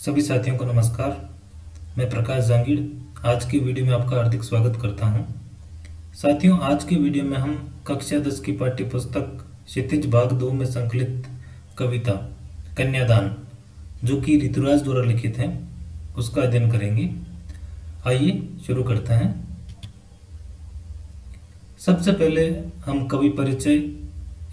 सभी साथियों को नमस्कार। मैं प्रकाश जांगीड़ आज की वीडियो में आपका हार्दिक स्वागत करता हूं। साथियों, आज की वीडियो में हम कक्षा 10 की पाठ्य पुस्तक क्षितिज भाग 2 में संकलित कविता कन्यादान, जो कि ऋतुराज द्वारा लिखित है, उसका अध्ययन करेंगे। आइए शुरू करते हैं। सबसे पहले हम कवि परिचय,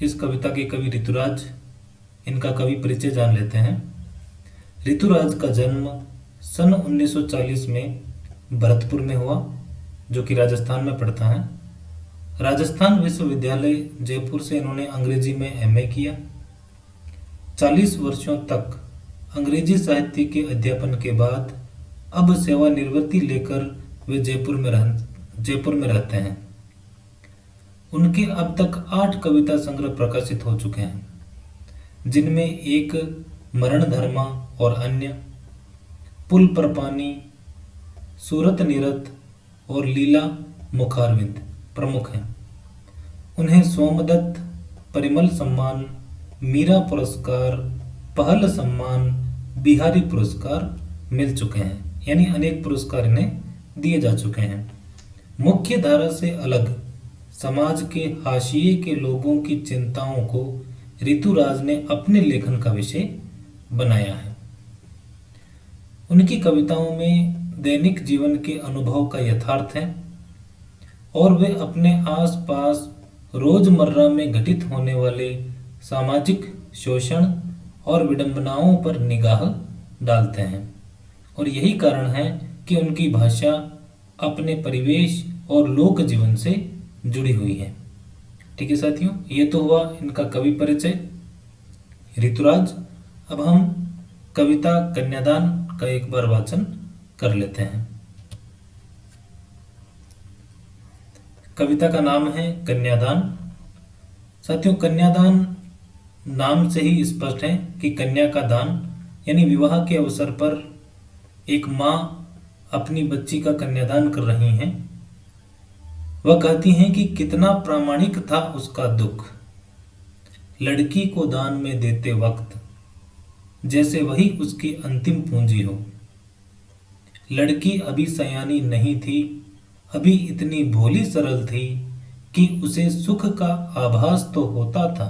इस कविता के कवि ऋतुराज, इनका कवि परिचय जान लेते हैं। ऋतुराज का जन्म सन 1940 में भरतपुर में हुआ, जो कि राजस्थान में पड़ता है। राजस्थान विश्वविद्यालय जयपुर से इन्होंने अंग्रेजी में एमए किया। 40 वर्षों तक अंग्रेजी साहित्य के अध्यापन के बाद अब सेवानिवृत्ति लेकर वे जयपुर में रहते हैं। उनके अब तक 8 कविता संग्रह प्रकाशित हो चुके हैं, जिनमें एक मरण धर्मा और अन्य, पुल पर पानी, सूरत निरत और लीला मुखारविंद प्रमुख हैं। उन्हें सोमदत्त, परिमल सम्मान, मीरा पुरस्कार, पहल सम्मान, बिहारी पुरस्कार मिल चुके हैं, यानी अनेक पुरस्कार इन्हें दिए जा चुके हैं। मुख्य धारा से अलग समाज के हाशिए के लोगों की चिंताओं को ऋतुराज ने अपने लेखन का विषय बनाया है। उनकी कविताओं में दैनिक जीवन के अनुभव का यथार्थ है और वे अपने आसपास रोजमर्रा में घटित होने वाले सामाजिक शोषण और विडंबनाओं पर निगाह डालते हैं, और यही कारण है कि उनकी भाषा अपने परिवेश और लोक जीवन से जुड़ी हुई है। ठीक है साथियों, ये तो हुआ इनका कवि परिचय ऋतुराज। अब हम कविता कन्यादान का एक बार वाचन कर लेते हैं। कविता का नाम है कन्यादान। साथियों, कन्यादान नाम से ही स्पष्ट है कि कन्या का दान, यानी विवाह के अवसर पर एक माँ अपनी बच्ची का कन्यादान कर रही हैं। वह कहती हैं कि कितना प्रामाणिक था उसका दुख, लड़की को दान में देते वक्त, जैसे वही उसकी अंतिम पूंजी हो। लड़की अभी सयानी नहीं थी, अभी इतनी भोली सरल थी कि उसे सुख का आभास तो होता था,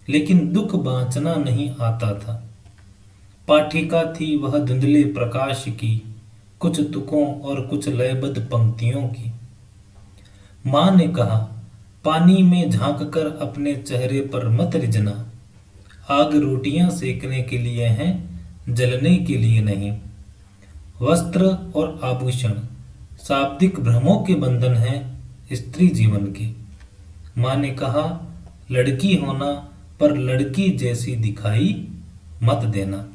लेकिन दुख बांचना नहीं आता था। पाठिका थी वह धुंधले प्रकाश की, कुछ तुकों और कुछ लयबद्ध पंक्तियों की। माँ ने कहा, पानी में झांक कर अपने चेहरे पर मत रिझना, आग रोटियां सेकने के लिए हैं, जलने के लिए नहीं। वस्त्र और आभूषण शाब्दिक भ्रमों के बंधन हैं स्त्री जीवन के। माँ ने कहा, लड़की होना पर लड़की जैसी दिखाई मत देना।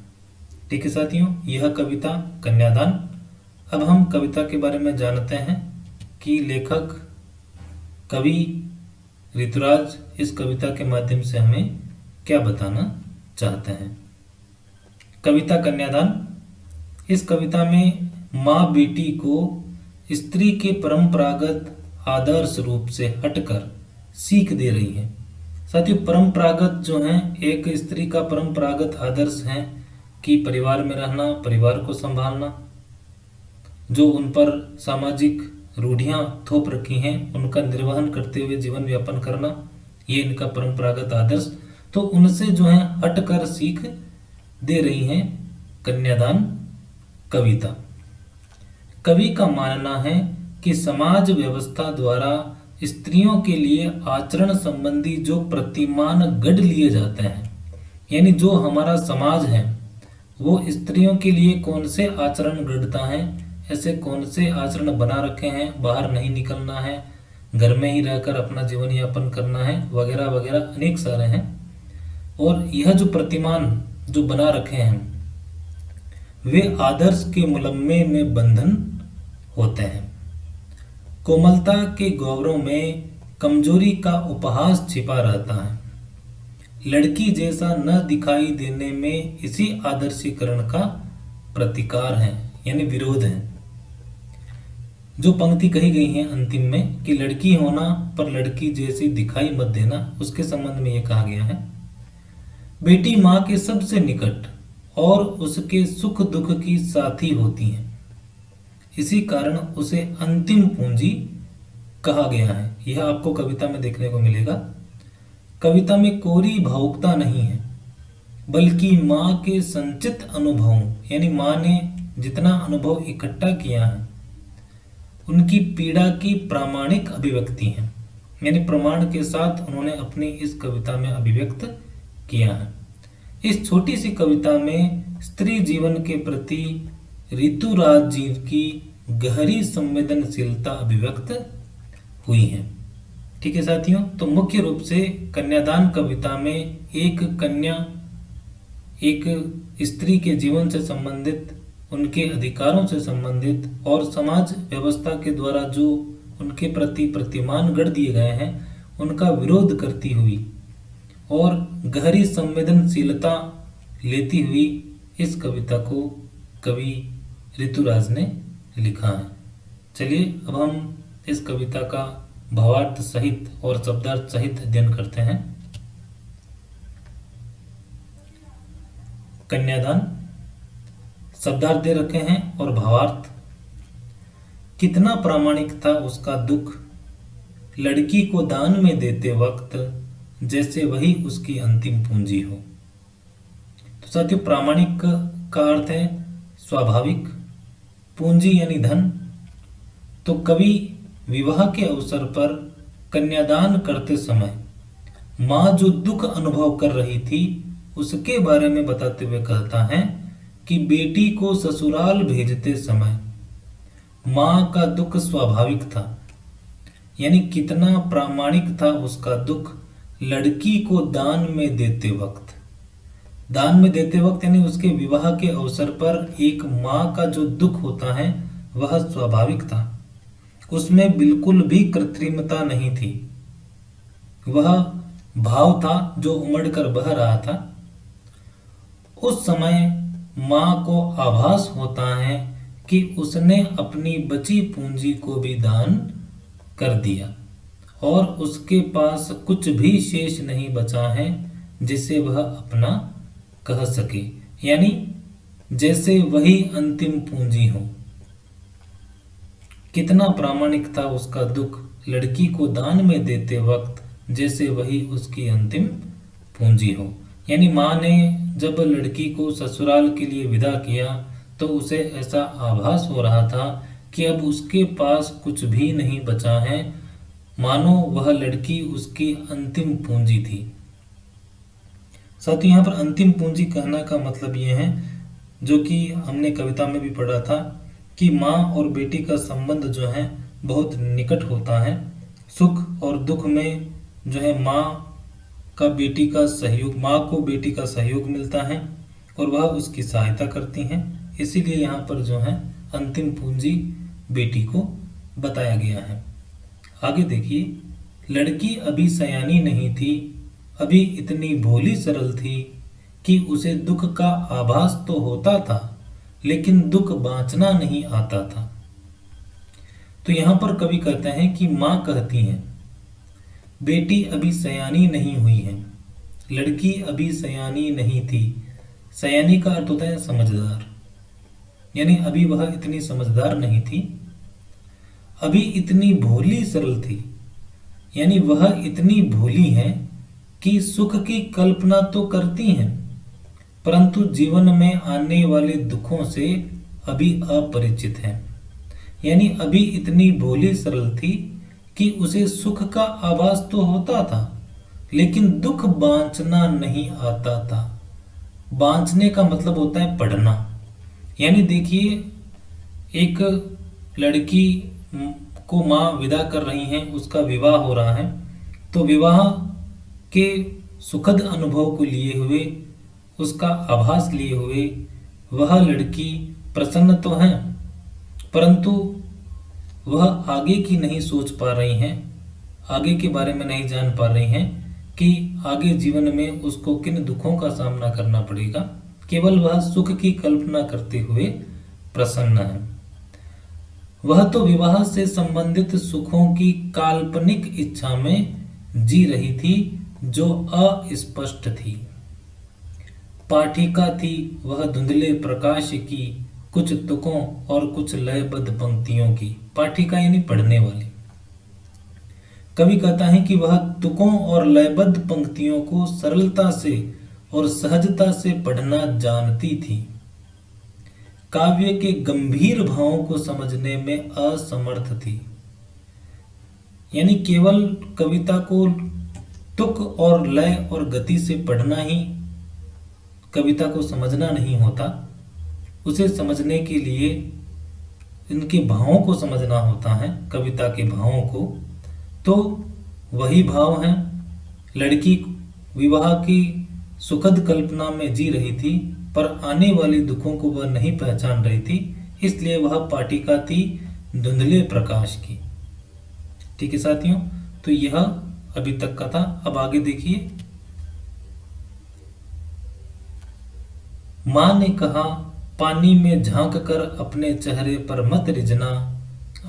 ठीक है साथियों, यह कविता कन्यादान। अब हम कविता के बारे में जानते हैं कि लेखक कवि ऋतुराज इस कविता के माध्यम से हमें क्या बताना चाहते हैं। कविता कन्यादान। इस कविता में माँ बेटी को स्त्री के परंपरागत आदर्श रूप से हटकर सीख दे रही है। साथियों, परंपरागत जो है, एक स्त्री का परंपरागत आदर्श है कि परिवार में रहना, परिवार को संभालना, जो उन पर सामाजिक रूढ़ियां थोप रखी हैं उनका निर्वहन करते हुए जीवन यापन करना, ये इनका परंपरागत आदर्श। तो उनसे जो है हटकर सीख दे रही हैं कन्यादान कविता। कवि का मानना है कि समाज व्यवस्था द्वारा स्त्रियों के लिए आचरण संबंधी जो प्रतिमान गढ़ लिए जाते हैं, यानी जो हमारा समाज है वो स्त्रियों के लिए कौन से आचरण गढ़ता है, ऐसे कौन से आचरण बना रखे हैं, बाहर नहीं निकलना है, घर में ही रहकर अपना जीवन यापन करना है, वगैरह वगैरह अनेक सारे हैं। और यह जो प्रतिमान जो बना रखे हैं वे आदर्श के मुलम्मे में बंधन होते हैं। कोमलता के गौरव में कमजोरी का उपहास छिपा रहता है। लड़की जैसा न दिखाई देने में इसी आदर्शीकरण का प्रतिकार है, यानी विरोध है। जो पंक्ति कही गई है अंतिम में कि लड़की होना पर लड़की जैसी दिखाई मत देना, उसके संबंध में यह कहा गया है। बेटी माँ के सबसे निकट और उसके सुख दुख की साथी होती हैं। इसी कारण उसे अंतिम पूंजी कहा गया है। यह आपको कविता में देखने को मिलेगा। कविता में कोरी भावुकता नहीं है, बल्कि माँ के संचित अनुभवों, यानी माँ ने जितना अनुभव इकट्ठा किया है उनकी पीड़ा की प्रामाणिक अभिव्यक्ति है। यानी प्रमाण के साथ उन्होंने अपनी इस कविता में अभिव्यक्त किया है। इस छोटी सी कविता में स्त्री जीवन के प्रति ऋतुराज जी की गहरी संवेदनशीलता अभिव्यक्त हुई है। ठीक है साथियों, तो मुख्य रूप से कन्यादान कविता में एक कन्या एक स्त्री के जीवन से संबंधित, उनके अधिकारों से संबंधित और समाज व्यवस्था के द्वारा जो उनके प्रति प्रतिमान गढ़ दिए गए हैं उनका विरोध करती हुई और गहरी संवेदनशीलता लेती हुई इस कविता को कवि ऋतुराज ने लिखा है। चलिए अब हम इस कविता का भावार्थ सहित और शब्दार्थ सहित अध्ययन करते हैं। कन्यादान शब्दार्थ दे रखे हैं और भावार्थ। कितना प्रामाणिक था उसका दुख, लड़की को दान में देते वक्त जैसे वही उसकी अंतिम पूंजी हो। तो साथियों, प्रामाणिक का अर्थ है स्वाभाविक, पूंजी यानी धन। तो कवि विवाह के अवसर पर कन्यादान करते समय माँ जो दुख अनुभव कर रही थी उसके बारे में बताते हुए कहता है कि बेटी को ससुराल भेजते समय माँ का दुख स्वाभाविक था। यानी कितना प्रामाणिक था उसका दुख लड़की को दान में देते वक्त। दान में देते वक्त यानी उसके विवाह के अवसर पर एक माँ का जो दुख होता है वह स्वाभाविक था। उसमें बिल्कुल भी कृत्रिमता नहीं थी। वह भाव था जो उमड़कर बह रहा था। उस समय माँ को आभास होता है कि उसने अपनी बची पूंजी को भी दान कर दिया और उसके पास कुछ भी शेष नहीं बचा है जिसे वह अपना कह सके, यानी जैसे वही अंतिम पूंजी हो। कितना प्रामाणिक था उसका दुख लड़की को दान में देते वक्त जैसे वही उसकी अंतिम पूंजी हो। यानी माँ ने जब लड़की को ससुराल के लिए विदा किया तो उसे ऐसा आभास हो रहा था कि अब उसके पास कुछ भी नहीं बचा है, मानो वह लड़की उसकी अंतिम पूंजी थी। साथ ही यहाँ पर अंतिम पूंजी कहना का मतलब ये है, जो कि हमने कविता में भी पढ़ा था, कि माँ और बेटी का संबंध जो है बहुत निकट होता है। सुख और दुख में जो है माँ का बेटी का सहयोग, माँ को बेटी का सहयोग मिलता है और वह उसकी सहायता करती हैं। इसीलिए यहाँ पर जो है अंतिम पूंजी बेटी को बताया गया है। आगे देखिए, लड़की अभी सयानी नहीं थी, अभी इतनी भोली सरल थी कि उसे दुख का आभास तो होता था लेकिन दुख बांचना नहीं आता था। तो यहाँ पर कवि कहते हैं कि माँ कहती है बेटी अभी सयानी नहीं हुई है, लड़की अभी सयानी नहीं थी। सयानी का अर्थ होता है समझदार, यानी अभी वह इतनी समझदार नहीं थी। अभी इतनी भोली सरल थी, यानी वह इतनी भोली है कि सुख की कल्पना तो करती हैं परंतु जीवन में आने वाले दुखों से अभी अपरिचित है। यानी अभी इतनी भोली सरल थी कि उसे सुख का आभास तो होता था लेकिन दुख बांचना नहीं आता था। बांचने का मतलब होता है पढ़ना। यानी देखिए, एक लड़की को माँ विदा कर रही हैं, उसका विवाह हो रहा है, तो विवाह के सुखद अनुभव को लिए हुए, उसका आभास लिए हुए वह लड़की प्रसन्न तो है परंतु वह आगे की नहीं सोच पा रही हैं, आगे के बारे में नहीं जान पा रही हैं कि आगे जीवन में उसको किन दुखों का सामना करना पड़ेगा। केवल वह सुख की कल्पना करते हुए प्रसन्न है। वह तो विवाह से संबंधित सुखों की काल्पनिक इच्छा में जी रही थी जो अस्पष्ट थी। पाठिका थी वह धुंधले प्रकाश की, कुछ तुकों और कुछ लयबद्ध पंक्तियों की। पाठिका यानी पढ़ने वाली। कवि कहता है कि वह तुकों और लयबद्ध पंक्तियों को सरलता से और सहजता से पढ़ना जानती थी। काव्य के गंभीर भावों को समझने में असमर्थ थी। यानी केवल कविता को तुक और लय और गति से पढ़ना ही कविता को समझना नहीं होता, उसे समझने के लिए इनके भावों को समझना होता है, कविता के भावों को। तो वही भाव हैं। लड़की विवाह की सुखद कल्पना में जी रही थी, पर आने वाले दुखों को वह नहीं पहचान रही थी, इसलिए वह पाठिका थी धुंधले प्रकाश की। ठीक है साथियों, तो यह अभी तक का था। अब आगे देखिए। मां ने कहा, पानी में झांक कर अपने चेहरे पर मत रिझना,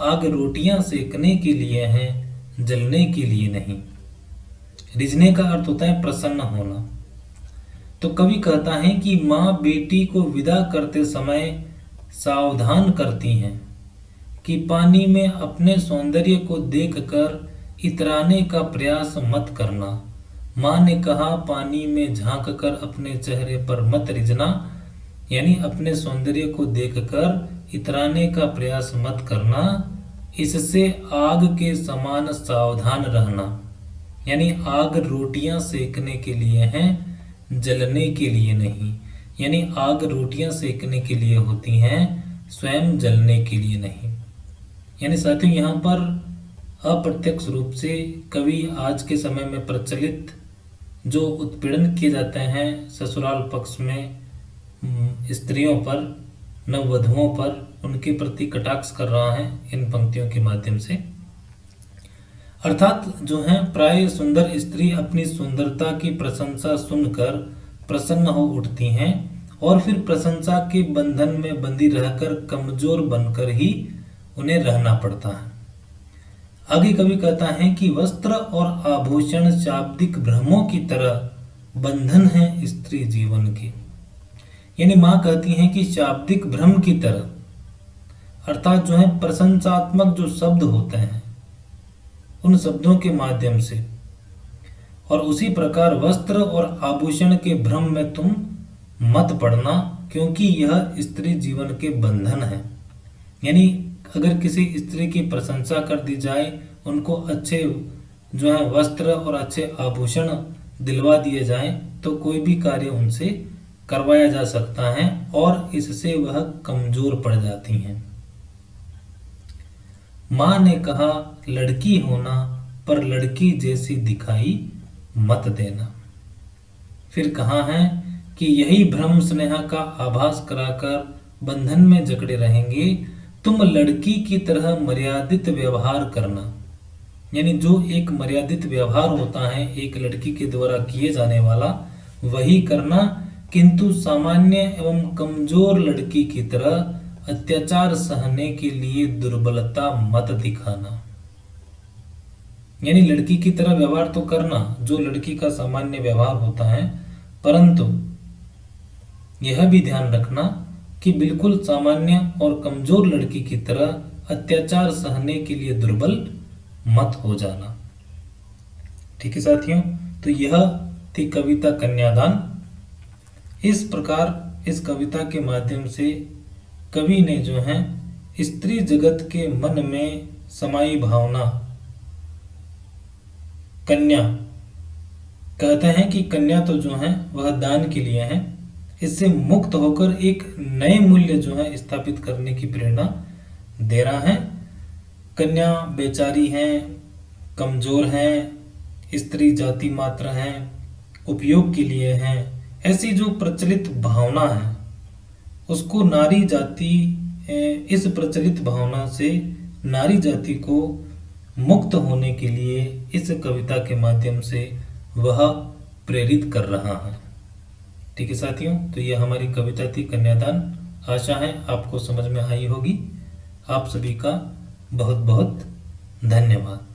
आग रोटियां सेकने के लिए है, जलने के लिए नहीं। रिझने का अर्थ होता है प्रसन्न होना। तो कवि कहता है कि मां बेटी को विदा करते समय सावधान करती हैं कि पानी में अपने सौंदर्य को देखकर इतराने का प्रयास मत करना। मां ने कहा, पानी में झांक कर अपने चेहरे पर मत रिझना, यानी अपने सौंदर्य को देखकर इतराने का प्रयास मत करना, इससे आग के समान सावधान रहना। यानी आग रोटियां सेकने के लिए है, जलने के लिए नहीं। यानी आग रोटियां सेकने के लिए होती हैं, स्वयं जलने के लिए नहीं। यानी साथियों, यहाँ पर अप्रत्यक्ष रूप से कवि आज के समय में प्रचलित जो उत्पीड़न किए जाते हैं ससुराल पक्ष में स्त्रियों पर, नववधुओं पर, उनके प्रति कटाक्ष कर रहा है इन पंक्तियों के माध्यम से। अर्थात जो है, प्राय सुंदर स्त्री अपनी सुंदरता की प्रशंसा सुनकर प्रसन्न हो उठती हैं और फिर प्रशंसा के बंधन में बंदी रहकर कमजोर बनकर ही उन्हें रहना पड़ता है। आगे कवि कहता है कि वस्त्र और आभूषण शाब्दिक भ्रमों की तरह बंधन है स्त्री जीवन के। यानी मां कहती हैं कि शाब्दिक भ्रम की तरह, अर्थात जो है प्रशंसात्मक जो शब्द होते हैं उन शब्दों के माध्यम से, और उसी प्रकार वस्त्र और आभूषण के भ्रम में तुम मत पड़ना, क्योंकि यह स्त्री जीवन के बंधन है। यानी अगर किसी स्त्री की प्रशंसा कर दी जाए, उनको अच्छे जो है वस्त्र और अच्छे आभूषण दिलवा दिए जाएं, तो कोई भी कार्य उनसे करवाया जा सकता है और इससे वह कमजोर पड़ जाती हैं। मां ने कहा, लड़की होना पर लड़की जैसी दिखाई मत देना। फिर कहा है कि यही भ्रम स्नेह का आभास कराकर बंधन में जकड़े रहेंगे, तुम लड़की की तरह मर्यादित व्यवहार करना। यानी जो एक मर्यादित व्यवहार होता है एक लड़की के द्वारा किए जाने वाला, वही करना, किंतु सामान्य एवं कमजोर लड़की की तरह अत्याचार सहने के लिए दुर्बलता मत दिखाना। यानी लड़की की तरह व्यवहार तो करना जो लड़की का सामान्य व्यवहार होता है, परंतु यह भी ध्यान रखना कि बिल्कुल सामान्य और कमजोर लड़की की तरह अत्याचार सहने के लिए दुर्बल मत हो जाना। ठीक है साथियों, तो यह थी कविता कन्यादान। इस प्रकार इस कविता के माध्यम से कवि ने जो है स्त्री जगत के मन में समाई भावना, कन्या कहते हैं कि कन्या तो जो है वह दान के लिए है, इससे मुक्त होकर एक नए मूल्य जो है स्थापित करने की प्रेरणा दे रहा है। कन्या बेचारी हैं, कमजोर हैं, स्त्री जाति मात्र हैं, उपयोग के लिए हैं, ऐसी जो प्रचलित भावना है उसको नारी जाति, इस प्रचलित भावना से नारी जाति को मुक्त होने के लिए इस कविता के माध्यम से वह प्रेरित कर रहा है। ठीक है साथियों, तो यह हमारी कविता थी कन्यादान। आशा है आपको समझ में आई होगी। आप सभी का बहुत बहुत धन्यवाद।